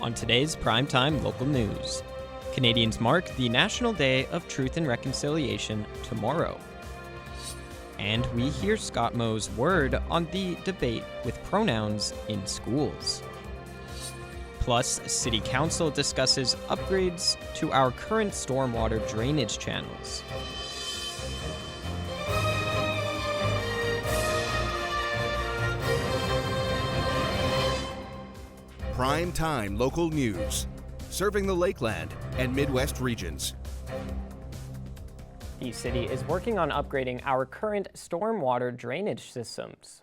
On today's Primetime Local News, Canadians mark the National Day of Truth and Reconciliation tomorrow. And we hear Scott Moe's word on the debate with pronouns in schools. Plus, City Council discusses upgrades to our current stormwater drainage channels. Prime Time Local News, serving the Lakeland and Midwest regions. The city is working on upgrading our current stormwater drainage systems.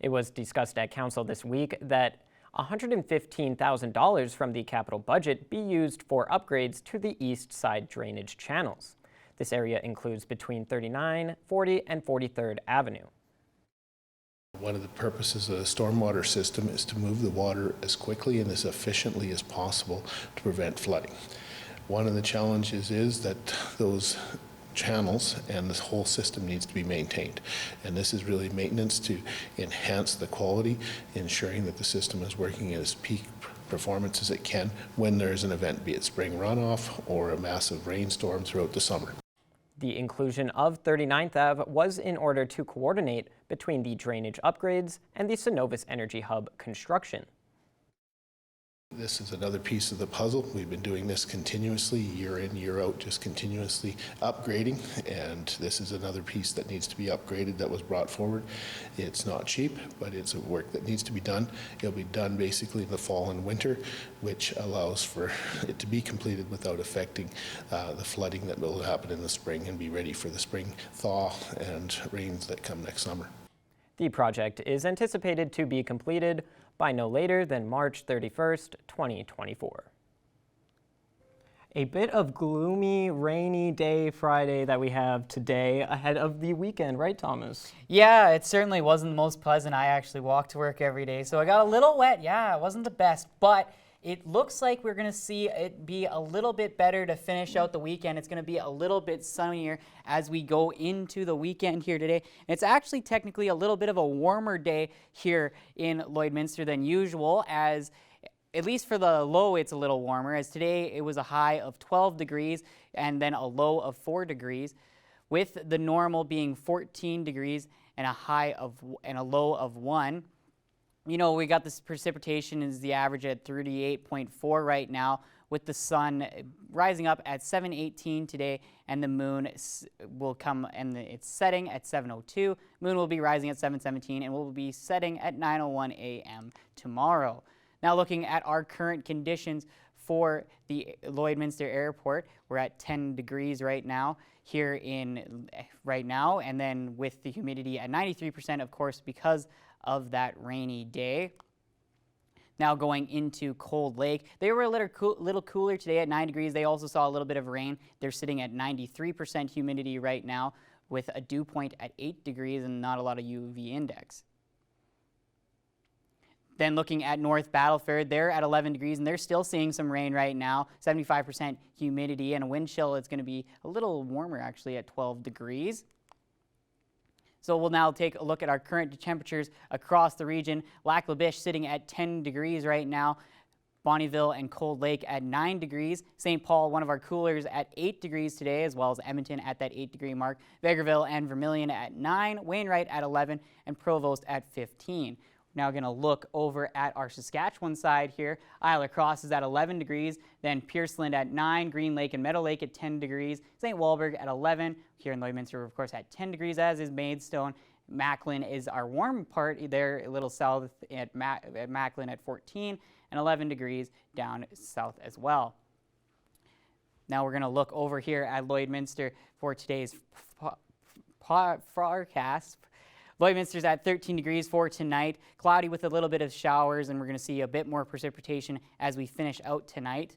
It was discussed at council this week that $115,000 from the capital budget be used for upgrades to the east side drainage channels. This area includes between 39, 40, and 43rd Avenue. One of the purposes of the stormwater system is to move the water as quickly and as efficiently as possible to prevent flooding. One of the challenges is that those channels and this whole system needs to be maintained. And this is really maintenance to enhance the quality, ensuring that the system is working at its peak performance as it can when there's an event, be it spring runoff or a massive rainstorm throughout the summer. The inclusion of 39th Ave was in order to coordinate between the drainage upgrades and the Synovus Energy Hub construction. This is another piece of the puzzle. We've been doing this continuously, year in, year out, just continuously upgrading, and this is another piece that needs to be upgraded that was brought forward. It's not cheap, but it's a work that needs to be done. It'll be done basically in the fall and winter, which allows for it to be completed without affecting the flooding that will happen in the spring and be ready for the spring thaw and rains that come next summer. The project is anticipated to be completed by no later than March 31st, 2024. A bit of gloomy, rainy day Friday that we have today ahead of the weekend, right, Thomas? Yeah, it certainly wasn't the most pleasant. I actually walk to work every day, so I got a little wet. Yeah, it wasn't the best, but it looks like we're going to see it be a little bit better to finish out the weekend. It's going to be a little bit sunnier as we go into the weekend here today. It's actually technically a little bit of a warmer day here in Lloydminster than usual, as at least for the low it's a little warmer, as today it was a high of 12 degrees and then a low of 4 degrees, with the normal being 14 degrees and a low of 1. You know, we got this precipitation is the average at 38.4 right now, with the sun rising up at 7:18 today, and the moon will come and it's setting at 7:02. Moon will be rising at 7:17 and will be setting at 9:01 a.m. tomorrow. Now, looking at our current conditions for the Lloydminster Airport, we're at 10 degrees right now and then with the humidity at 93%, of course, because of that rainy day. Now going into Cold Lake, they were a little cooler today at 9 degrees. They also saw a little bit of rain. They're sitting at 93% humidity right now with a dew point at 8 degrees and not a lot of UV index. Then looking at North Battleford, they're at 11 degrees and they're still seeing some rain right now, 75% humidity, and a wind chill. It's going to be a little warmer actually at 12 degrees. So we'll now take a look at our current temperatures across the region. Lac La Biche sitting at 10 degrees right now. Bonnyville and Cold Lake at 9 degrees. St. Paul, one of our coolers, at 8 degrees today, as well as Edmonton at that 8-degree mark. Vegreville and Vermilion at 9. Wainwright at 11. And Provost at 15. We're now going to look over at our Saskatchewan side here. Isle Cross is at 11 degrees, then Pierceland at 9, Green Lake and Meadow Lake at 10 degrees, St. Walburg at 11, here in Lloydminster, of course, at 10 degrees, as is Maidstone. Macklin is our warm part there, a little south at Macklin at 14, and 11 degrees down south as well. Now we're going to look over here at Lloydminster for today's forecast. Lloydminster's at 13 degrees for tonight, cloudy with a little bit of showers, and we're going to see a bit more precipitation as we finish out tonight.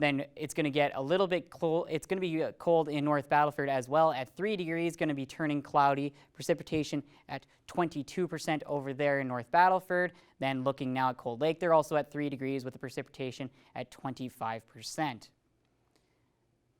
Then it's going to get a little bit cold. It's going to be cold in North Battleford as well at 3 degrees, going to be turning cloudy. Precipitation at 22% over there in North Battleford. Then looking now at Cold Lake, they're also at 3 degrees with the precipitation at 25%.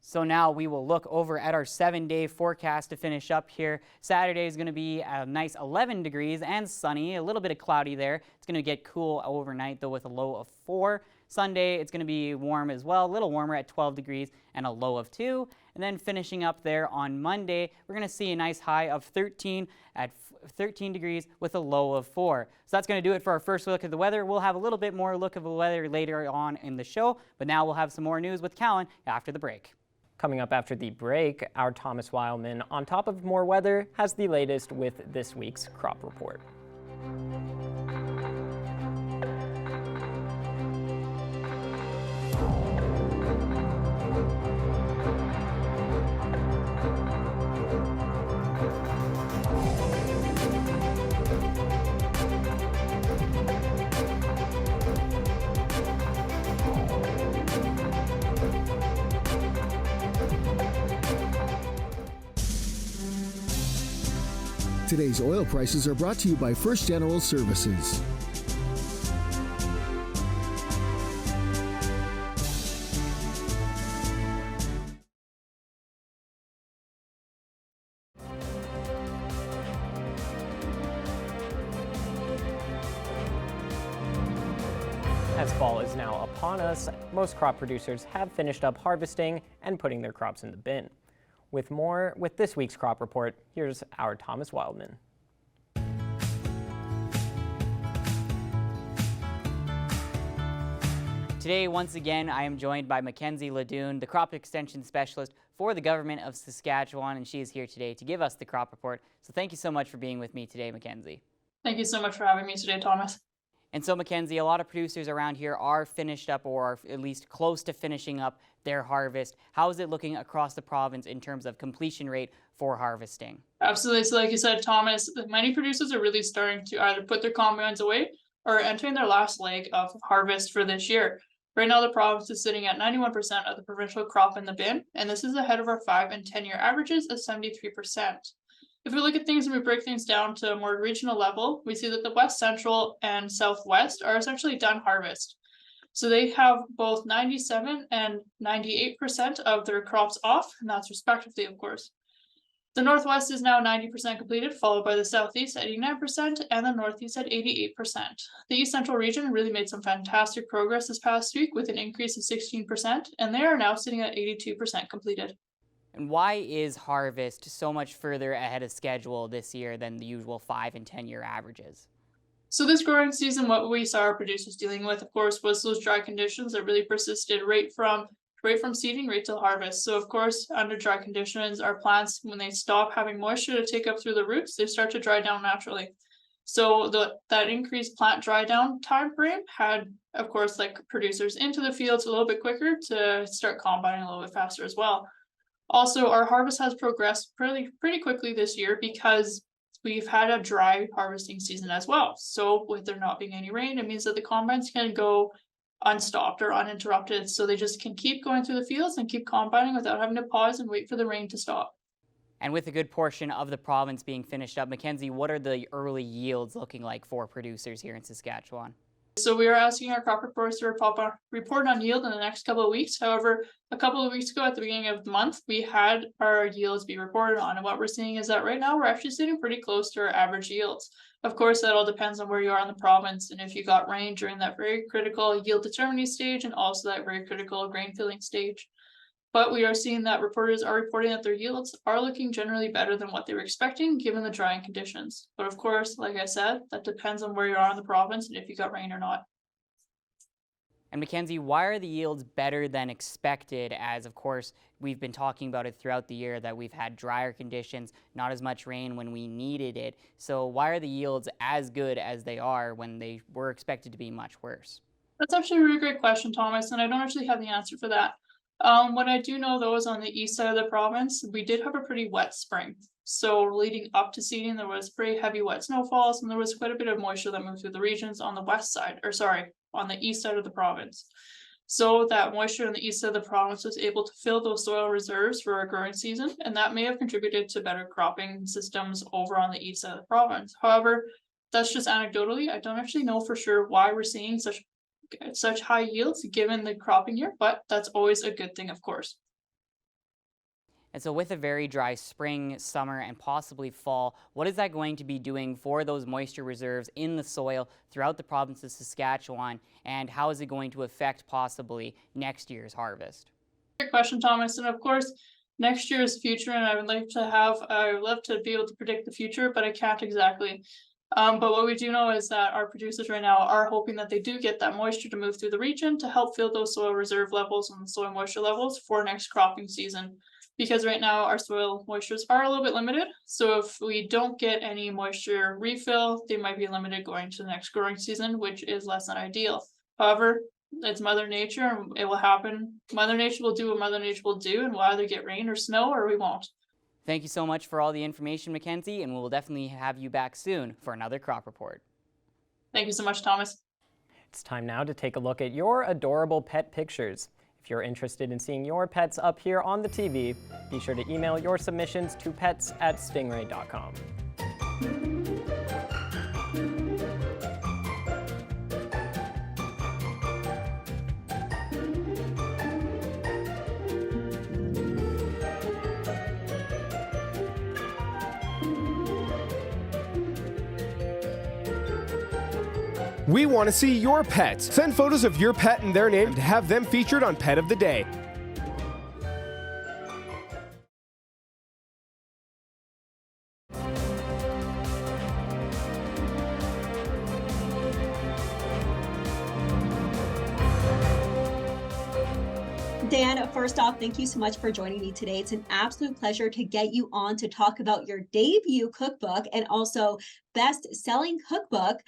So now we will look over at our 7-day forecast to finish up here. Saturday is going to be a nice 11 degrees and sunny, a little bit of cloudy there. It's going to get cool overnight though with a low of 4. Sunday it's going to be warm as well, a little warmer at 12 degrees and a low of 2. And then finishing up there on Monday, we're going to see a nice high of 13 at 13 degrees with a low of 4. So that's going to do it for our first look at the weather. We'll have a little bit more look of the weather later on in the show, but now we'll have some more news with Callan after the break. Coming up after the break, our Thomas Wildman, on top of more weather, has the latest with this week's crop report. Today's oil prices are brought to you by First General Services. As fall is now upon us, most crop producers have finished up harvesting and putting their crops in the bin. With more with this week's crop report, here's our Thomas Wildman. Today, once again, I am joined by Mackenzie Ledoux, the crop extension specialist for the government of Saskatchewan, and she is here today to give us the crop report. So thank you so much for being with me today, Mackenzie. Thank you so much for having me today, Thomas. And so, Mackenzie, a lot of producers around here are finished up or are at least close to finishing up their harvest. How is it looking across the province in terms of completion rate for harvesting? Absolutely. So like you said, Thomas, many producers are really starting to either put their combines away or entering their last leg of harvest for this year. Right now, the province is sitting at 91% of the provincial crop in the bin, and this is ahead of our 5- and 10-year averages of 73%. If we look at things and we break things down to a more regional level, we see that the West Central and Southwest are essentially done harvest. So they have both 97 and 98% of their crops off, and that's respectively, of course. The Northwest is now 90% completed, followed by the Southeast at 89% and the Northeast at 88%. The East Central region really made some fantastic progress this past week with an increase of 16%, and they are now sitting at 82% completed. And why is harvest so much further ahead of schedule this year than the usual 5- and 10-year averages? So this growing season, what we saw our producers dealing with, of course, was those dry conditions that really persisted right from seeding right till harvest. So of course, under dry conditions, our plants, when they stop having moisture to take up through the roots, they start to dry down naturally. So that increased plant dry down time frame had, of course, like producers into the fields a little bit quicker to start combining a little bit faster as well. Also, our harvest has progressed pretty quickly this year because we've had a dry harvesting season as well. So with there not being any rain, it means that the combines can go unstopped or uninterrupted. So they just can keep going through the fields and keep combining without having to pause and wait for the rain to stop. And with a good portion of the province being finished up, Mackenzie, what are the early yields looking like for producers here in Saskatchewan? So we are asking our crop reporters to report on yield in the next couple of weeks. However, a couple of weeks ago at the beginning of the month, we had our yields be reported on. And what we're seeing is that right now we're actually sitting pretty close to our average yields. Of course, that all depends on where you are in the province and if you got rain during that very critical yield determining stage and also that very critical grain filling stage. But we are seeing that reporters are reporting that their yields are looking generally better than what they were expecting given the drying conditions. But of course, like I said, that depends on where you are in the province and if you got rain or not. And Mackenzie, why are the yields better than expected? As of course, we've been talking about it throughout the year that we've had drier conditions, not as much rain when we needed it. So why are the yields as good as they are when they were expected to be much worse? That's actually a really great question, Thomas, and I don't actually have the answer for that. What I do know though is on the east side of the province, we did have a pretty wet spring. So leading up to seeding, there was pretty heavy wet snowfalls and there was quite a bit of moisture that moved through the regions on the on the east side of the province. So that moisture on the east side of the province was able to fill those soil reserves for our growing season, and that may have contributed to better cropping systems over on the east side of the province. However, that's just anecdotally. I don't actually know for sure why we're seeing such high yields given the cropping year, but that's always a good thing, of course. And so with a very dry spring, summer, and possibly fall, what is that going to be doing for those moisture reserves in the soil throughout the province of Saskatchewan, and how is it going to affect possibly next year's harvest? Great question, Thomas. And of course, next year's future, and I would love to be able to predict the future, but I can't exactly. But what we do know is that our producers right now are hoping that they do get that moisture to move through the region to help fill those soil reserve levels and the soil moisture levels for next cropping season. Because right now our soil moistures are a little bit limited. So if we don't get any moisture refill, they might be limited going to the next growing season, which is less than ideal. However, it's Mother Nature and it will happen. Mother Nature will do what Mother Nature will do, and we'll either get rain or snow or we won't. Thank you so much for all the information, Mackenzie, and we'll definitely have you back soon for another crop report. Thank you so much, Thomas. It's time now to take a look at your adorable pet pictures. If you're interested in seeing your pets up here on the TV, be sure to email your submissions to pets@stingray.com. We want to see your pets. Send photos of your pet and their name to have them featured on Pet of the Day. Dan, first off, thank you so much for joining me today. It's an absolute pleasure to get you on to talk about your debut cookbook and also best-selling cookbook,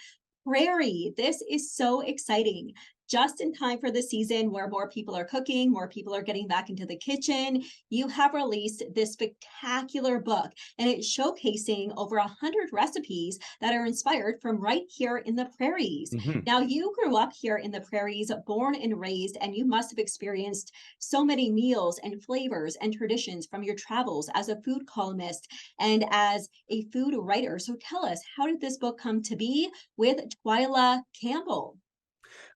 Prairie. This is so exciting. Just in time for the season where more people are cooking, more people are getting back into the kitchen, you have released this spectacular book, and it's showcasing over 100 recipes that are inspired from right here in the prairies. Now, you grew up here in the prairies, born and raised, and you must have experienced so many meals and flavors and traditions from your travels as a food columnist and as a food writer. So tell us, how did this book come to be with Twyla Campbell?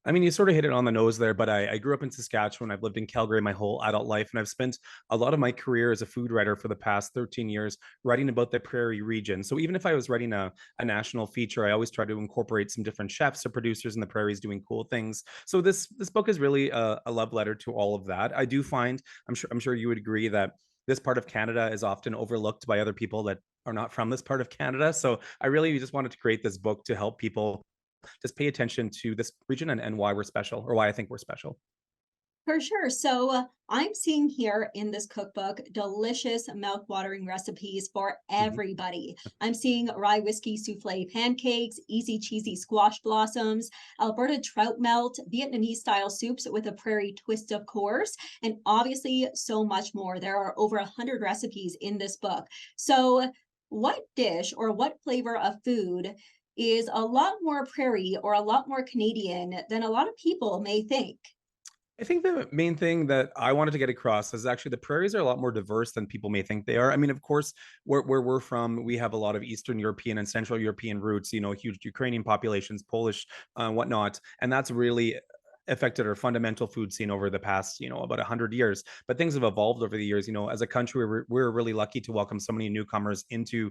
I mean, you sort of hit it on the nose there, but I grew up in Saskatchewan. I've lived in Calgary my whole adult life, and I've spent a lot of my career as a food writer for the past 13 years writing about the Prairie region. So even if I was writing a national feature, I always try to incorporate some different chefs or producers in the prairies doing cool things. So this book is really a love letter to all of that. I do find, I'm sure you would agree that this part of Canada is often overlooked by other people that are not from this part of Canada. So I really just wanted to create this book to help people just pay attention to this region and why we're special, or why I think we're special. For sure. So I'm seeing here in this cookbook delicious mouth-watering recipes for everybody. I'm seeing rye whiskey souffle pancakes, easy cheesy squash blossoms, Alberta trout melt, Vietnamese style soups with a prairie twist, of course, and obviously so much more. There are over 100 recipes in this book. So what dish or what flavor of food is a lot more prairie or a lot more Canadian than a lot of people may think? I think the main thing that I wanted to get across is actually the prairies are a lot more diverse than people may think they are. I mean, of course, where we're from, we have a lot of Eastern European and Central European roots, you know, huge Ukrainian populations, Polish, whatnot. And that's really affected our fundamental food scene over the past, about 100 years. But things have evolved over the years. As a country, we're really lucky to welcome so many newcomers into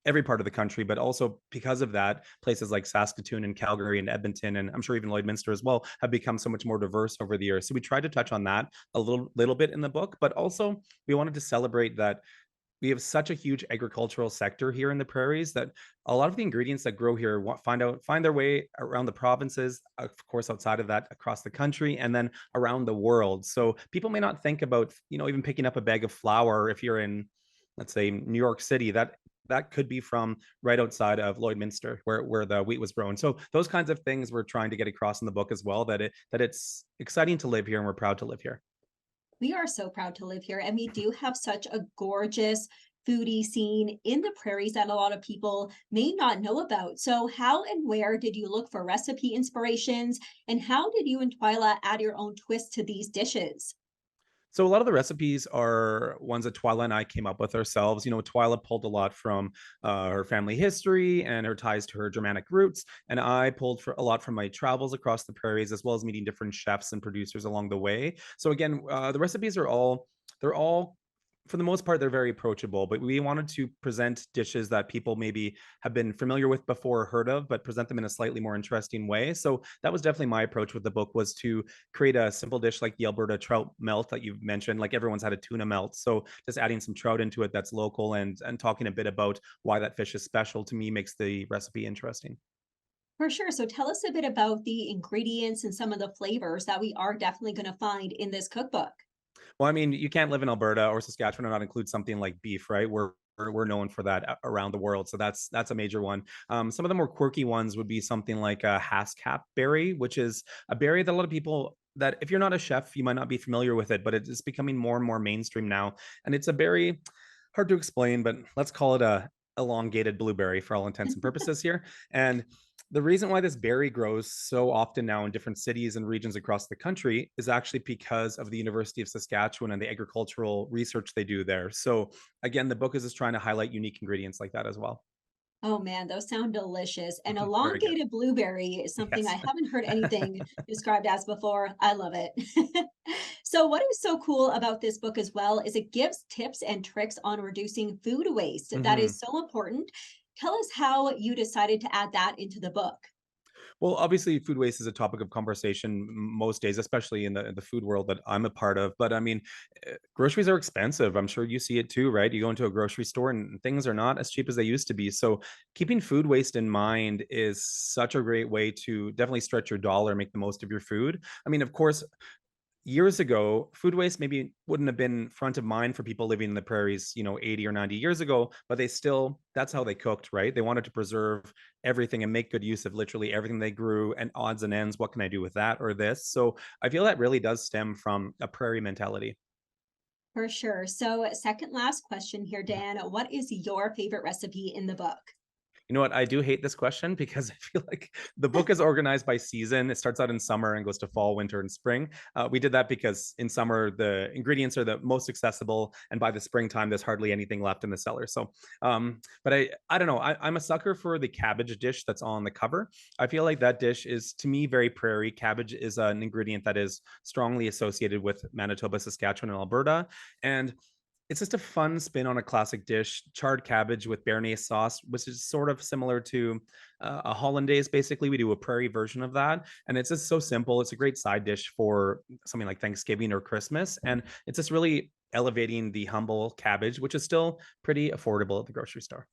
every part of the country, but also because of that, places like Saskatoon and Calgary and Edmonton, and I'm sure even Lloydminster as well, have become so much more diverse over the years. So we tried to touch on that a little bit in the book, but also we wanted to celebrate that we have such a huge agricultural sector here in the prairies that a lot of the ingredients that grow here find their way around the provinces, of course, outside of that, across the country, and then around the world. So people may not think about, even picking up a bag of flour if you're in, let's say, New York City, that could be from right outside of Lloydminster, where the wheat was grown. So those kinds of things we're trying to get across in the book as well, that it's exciting to live here and we're proud to live here. We are so proud to live here, and we do have such a gorgeous foodie scene in the prairies that a lot of people may not know about. So how and where did you look for recipe inspirations, and how did you and Twyla add your own twist to these dishes? So a lot of the recipes are ones that Twyla and I came up with ourselves. Twyla pulled a lot from her family history and her ties to her Germanic roots, and I pulled a lot from my travels across the prairies, as well as meeting different chefs and producers along the way. So again, the recipes are all for the most part, they're very approachable, but we wanted to present dishes that people maybe have been familiar with before or heard of, but present them in a slightly more interesting way. So that was definitely my approach with the book, was to create a simple dish like the Alberta trout melt that you've mentioned. Like everyone's had a tuna melt. So just adding some trout into it that's local, and talking a bit about why that fish is special, to me makes the recipe interesting. For sure. So tell us a bit about the ingredients and some of the flavors that we are definitely going to find in this cookbook. Well, I mean, you can't live in Alberta or Saskatchewan and not include something like beef, right? We're known for that around the world, so that's a major one. Some of the more quirky ones would be something like a haskap berry, which is a berry that a lot of people, that if you're not a chef, you might not be familiar with it, but it is becoming more and more mainstream now. And it's a berry, hard to explain, but let's call it a elongated blueberry for all intents and purposes here. And the reason why this berry grows so often now in different cities and regions across the country is actually because of the University of Saskatchewan and the agricultural research they do there. So again, the book is just trying to highlight unique ingredients like that as well. Oh man, those sound delicious. And Very good. elongated blueberry is something I Yes. haven't heard anything described as before. I love it. So, what is so cool about this book as well is it gives tips and tricks on reducing food waste. That Mhm. is so important. Tell us how you decided to add that into the book. Well, obviously, food waste is a topic of conversation most days, especially in the food world that I'm a part of. But I mean, groceries are expensive. I'm sure you see it too, right? You go into a grocery store and things are not as cheap as they used to be. So keeping food waste in mind is such a great way to definitely stretch your dollar, make the most of your food. I mean, of course, years ago, food waste maybe wouldn't have been front of mind for people living in the prairies, 80 or 90 years ago, but they still, that's how they cooked, right? They wanted to preserve everything and make good use of literally everything they grew, and odds and ends. What can I do with that or this? So I feel that really does stem from a prairie mentality. For sure. So, second last question here, Dan. What is your favorite recipe in the book? You know what? I do hate this question because I feel like the book is organized by season. It starts out in summer and goes to fall, winter, and spring. We did that because in summer, the ingredients are the most accessible. And by the springtime, there's hardly anything left in the cellar. So, but I don't know. I'm a sucker for the cabbage dish that's on the cover. I feel like that dish is, to me, very prairie. Cabbage is an ingredient that is strongly associated with Manitoba, Saskatchewan, and Alberta. And it's just a fun spin on a classic dish, charred cabbage with béarnaise sauce, which is sort of similar to a hollandaise. Basically, we do a prairie version of that, and it's just so simple. It's a great side dish for something like Thanksgiving or Christmas, and it's just really elevating the humble cabbage, which is still pretty affordable at the grocery store.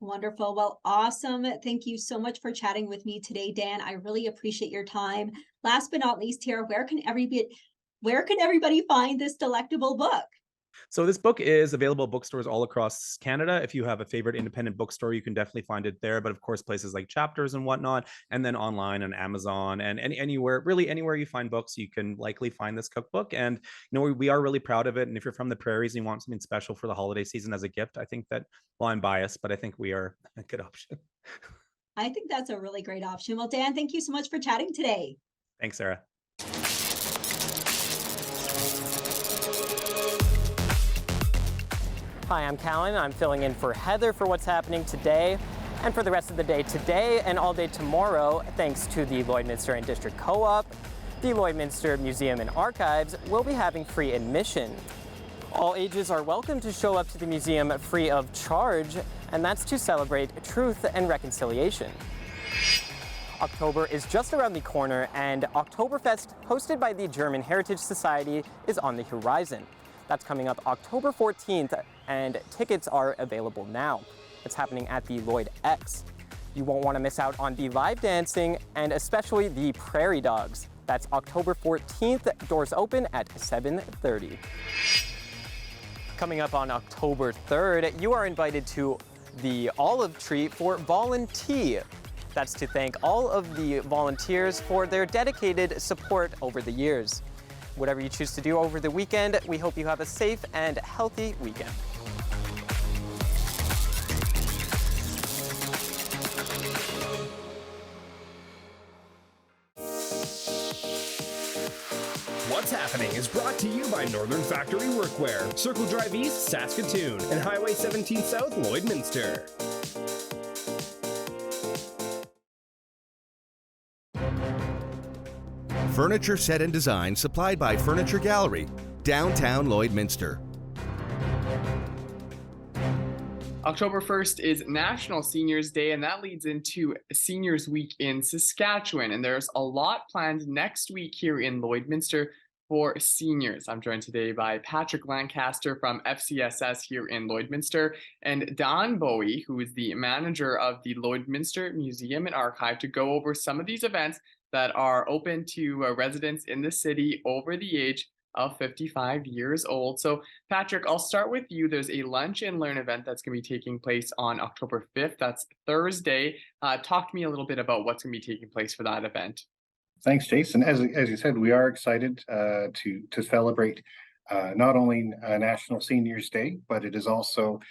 Wonderful. Well, awesome. Thank you so much for chatting with me today, Dan. I really appreciate your time. Last but not least here, where can everybody find this delectable book? So this book is available at bookstores all across Canada. If you have a favorite independent bookstore, you can definitely find it there. But of course, places like Chapters and whatnot, and then online on Amazon and anywhere, really anywhere you find books, you can likely find this cookbook. And we are really proud of it. And if you're from the prairies and you want something special for the holiday season as a gift, I think that, well, I'm biased, but I think we are a good option. I think that's a really great option. Well, Dan, thank you so much for chatting today. Thanks, Sarah. Hi, I'm Callan. I'm filling in for Heather for what's happening today and for the rest of the day today and all day tomorrow, thanks to the Lloydminster and District Co-op. The Lloydminster Museum and Archives will be having free admission. All ages are welcome to show up to the museum free of charge, and that's to celebrate truth and reconciliation. October is just around the corner, and Oktoberfest, hosted by the German Heritage Society, is on the horizon. That's coming up October 14th, and tickets are available now. It's happening at the Lloyd X. You won't want to miss out on the live dancing and especially the Prairie Dogs. That's October 14th, doors open at 7:30. Coming up on October 3rd, you are invited to the Olive Tree for Volunteer. That's to thank all of the volunteers for their dedicated support over the years. Whatever you choose to do over the weekend, we hope you have a safe and healthy weekend. What's Happening is brought to you by Northern Factory Workwear, Circle Drive East, Saskatoon, and Highway 17 South, Lloydminster. Furniture set and design supplied by Furniture Gallery, downtown Lloydminster. October 1st is National Seniors Day, and that leads into Seniors Week in Saskatchewan. And there's a lot planned next week here in Lloydminster for seniors. I'm joined today by Patrick Lancaster from FCSS here in Lloydminster and Don Bowie, who is the manager of the Lloydminster Museum and Archive, to go over some of these events that are open to residents in the city over the age of 55 years old. So Patrick, I'll start with you. There's a lunch and learn event that's going to be taking place on October 5th. That's Thursday. Talk to me a little bit about what's going to be taking place for that event. Thanks, Jason. As you said, we are excited to celebrate not only National Seniors Day, but it is also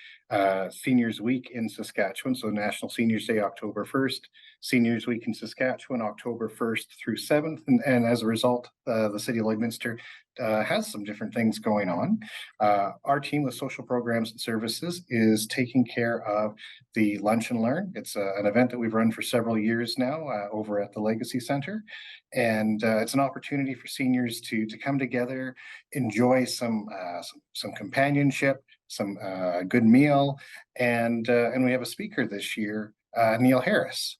Seniors Week in Saskatchewan. So National Seniors Day, October 1st, Seniors Week in Saskatchewan, October 1st through 7th. And as a result, the City of Lloydminster has some different things going on. Our team with social programs and services is taking care of the Lunch and Learn. It's an event that we've run for several years now over at the Legacy Center. And it's an opportunity for seniors to come together, enjoy some companionship, some good meal, and we have a speaker this year, Neil Harris.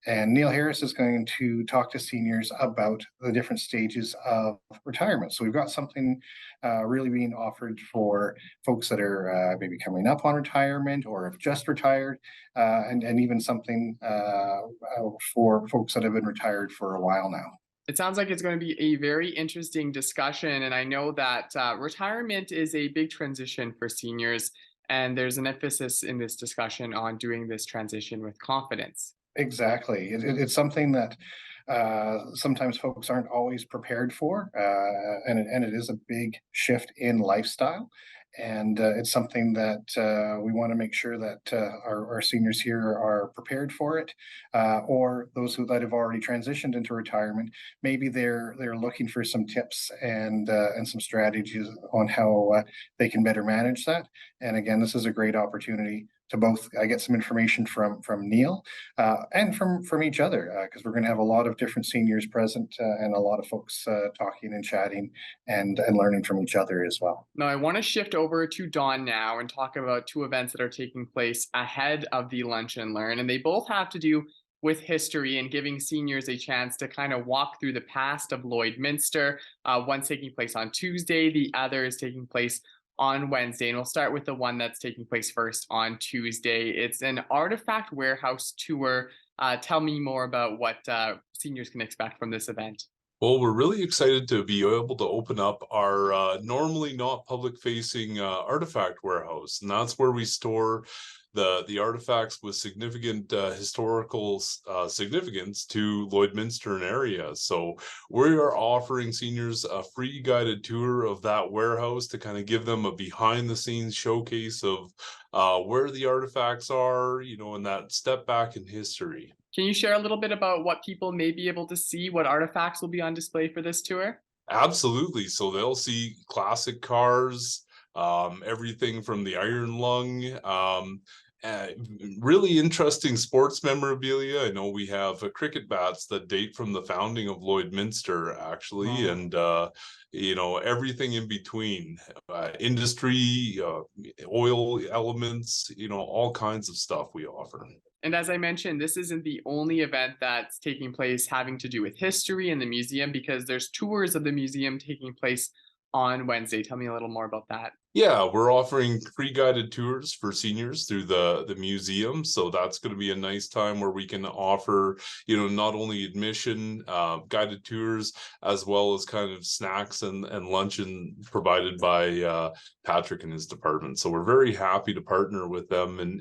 And Neil Harris is going to talk to seniors about the different stages of retirement. So we've got something really being offered for folks that are maybe coming up on retirement or have just retired, and even something for folks that have been retired for a while now. It sounds like it's going to be a very interesting discussion. And I know that retirement is a big transition for seniors. And there's an emphasis in this discussion on doing this transition with confidence. Exactly. It's something that sometimes folks aren't always prepared for, and it is a big shift in lifestyle. And it's something that we want to make sure that our seniors here are prepared for it, or those that have already transitioned into retirement. Maybe they're looking for some tips and some strategies on how they can better manage that. And again, this is a great opportunity to both get some information from Neil and from each other, because we're going to have a lot of different seniors present and a lot of folks talking and chatting and learning from each other as well. Now, I want to shift over to Dawn now and talk about two events that are taking place ahead of the Lunch and Learn, and they both have to do with history and giving seniors a chance to kind of walk through the past of Lloydminster. One's taking place on Tuesday, the other is taking place on Wednesday, and we'll start with the one that's taking place first on Tuesday. It's an artifact warehouse tour. Tell me more about what seniors can expect from this event. Well, we're really excited to be able to open up our normally not public-facing artifact warehouse, and that's where we store the artifacts with significant historical significance to Lloydminster and area. So we are offering seniors a free guided tour of that warehouse to kind of give them a behind the scenes showcase of where the artifacts are, and that step back in history. Can you share a little bit about what people may be able to see, what artifacts will be on display for this tour? Absolutely. So they'll see classic cars, everything from the Iron Lung, really interesting sports memorabilia. I know we have cricket bats that date from the founding of Lloydminster, actually, and everything in between, industry, oil elements, all kinds of stuff we offer. And as I mentioned, this isn't the only event that's taking place having to do with history in the museum, because there's tours of the museum taking place on Wednesday. Tell me a little more about that. Yeah, we're offering free guided tours for seniors through the museum. So that's going to be a nice time where we can offer, not only admission, guided tours, as well as kind of snacks and luncheon provided by Patrick and his department. So we're very happy to partner with them and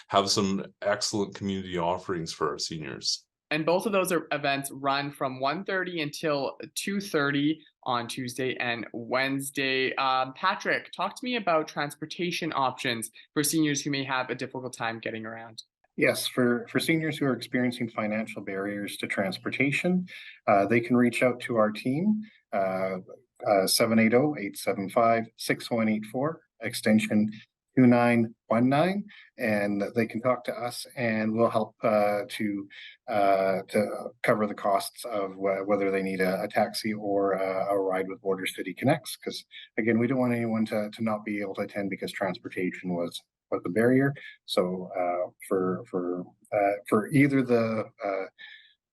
have some excellent community offerings for our seniors. And both of those events run from 1:30 until 2:30 on Tuesday and Wednesday. Patrick, talk to me about transportation options for seniors who may have a difficult time getting around. Yes, for seniors who are experiencing financial barriers to transportation, they can reach out to our team, 780-875-6184, extension 2919, and they can talk to us and we'll help to cover the costs of whether they need a taxi or a ride with Border City Connects, because again, we don't want anyone to not be able to attend because transportation was the barrier. So for either the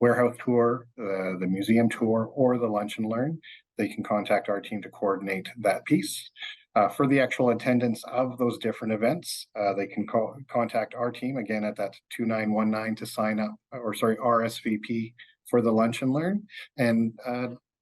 warehouse tour, the museum tour, or the lunch and learn, they can contact our team to coordinate that piece. For the actual attendance of those different events, they can contact our team again at that 2919 to sign up, RSVP for the lunch and learn. And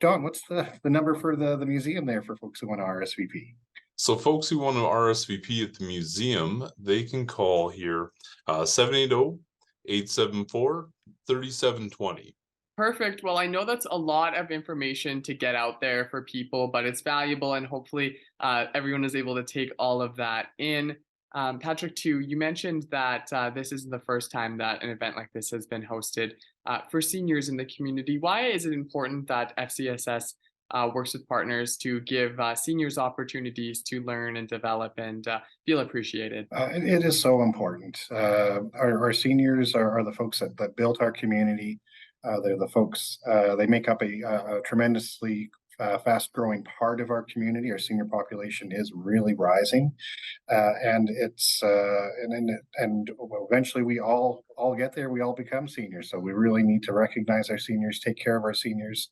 Don, what's the number for the museum there for folks who want to RSVP? So folks who want to RSVP at the museum, they can call here 780-874-3720. Perfect. Well, I know that's a lot of information to get out there for people, but it's valuable, and hopefully everyone is able to take all of that in. Patrick, too, you mentioned that this isn't the first time that an event like this has been hosted for seniors in the community. Why is it important that FCSS works with partners to give seniors opportunities to learn and develop and feel appreciated? It is so important. Our seniors are the folks that built our community. They're the folks, they make up a tremendously fast-growing part of our community. Our senior population is really rising, and it's and eventually we all get there. We all become seniors, so we really need to recognize our seniors, take care of our seniors,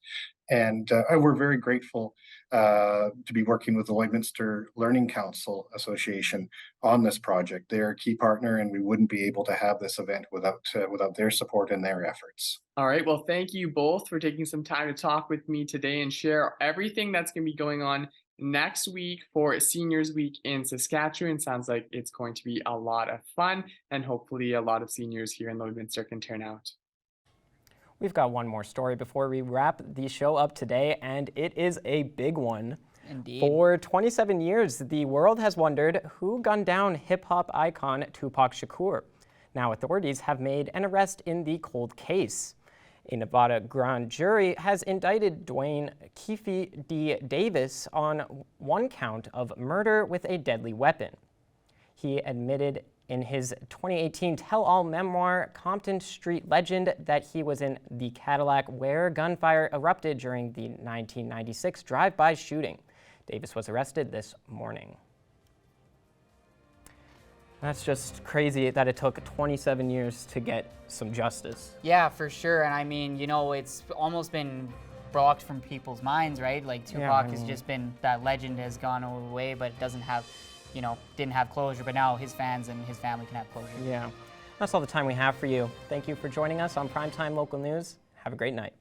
and we're very grateful to be working with the Lloydminster Learning Council Association on this project. They're a key partner, and we wouldn't be able to have this event without their support and their efforts. All right. Well, thank you both for taking some time to talk with me today and share everything that's going to be going on next week for Seniors Week in Saskatchewan. Sounds like it's going to be a lot of fun, and hopefully a lot of seniors here in Lloydminster can turn out. We've got one more story before we wrap the show up today, and it is a big one. Indeed. For 27 years, the world has wondered who gunned down hip-hop icon Tupac Shakur. Now authorities have made an arrest in the cold case. A Nevada grand jury has indicted Dwayne Keefe D. Davis on one count of murder with a deadly weapon. He admitted in his 2018 tell-all memoir, Compton Street Legend, that he was in the Cadillac where gunfire erupted during the 1996 drive-by shooting. Davis was arrested this morning. That's just crazy that it took 27 years to get some justice. Yeah, for sure. And I mean, you know, it's almost been blocked from people's minds, right? Like Tupac has just been, that legend has gone away, but it doesn't have, you know, didn't have closure. But now his fans and his family can have closure. Yeah. That's all the time we have for you. Thank you for joining us on Primetime Local News. Have a great night.